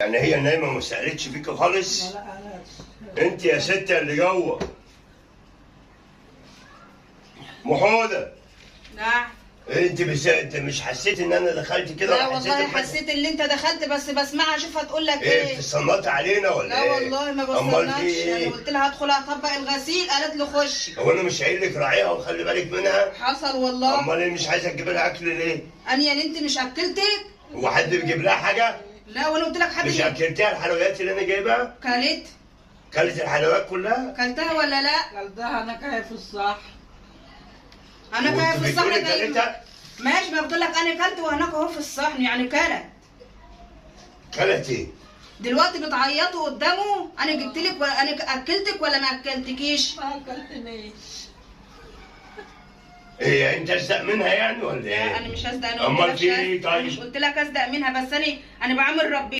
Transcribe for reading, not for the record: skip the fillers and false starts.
يعني هي نايمه ما سالتش فيك خالص؟ لا انا انت يا ست اللي جوه. محوده، نعم. انت مش حسيت ان انا دخلت كده؟ لا وحسيت والله بحاجة؟ حسيت ان انت دخلت بس بسمعها اشوف هتقول لك ايه ايه. بتصنطي علينا ولا لا ايه؟ والله ما امال في بصنعش. ايه؟ انا قلت لها هدخل اطبق الغسيل قالت لي خشي. هو انا مش قايل لك راعيها وخلي بالك منها؟ حصل والله. امال ايه مش عايزه تجيب لها اكل ليه؟ اني يعني انت مش اكلتك؟ هو حد بيجيب لها حاجه؟ لا وانا قلت لك حد مش اكلتها الحلويات اللي انا جايبها؟ كلت. كلت الحلويات كلها؟ كلتها ولا لا؟ قلتها انا كيف الصح. انا كان في الصحن بتقولي دايما. كلتها؟ ماشي، ما بقول لك انا كلت وهناك اهو في الصحن، يعني كلت. كلت ايه؟ دلوقتي بتعيطوا قدامه. انا جبت لك انا اكلتك ولا ما اكلتكيش؟ ما اكلتنيش. ايه انت ازدق منها يعني ولا ايه؟ لا انا مش هصدق. انا امال قلت في لك ايه طيب؟ مش قلت لك اصدق منها، بس انا بعمل ربي.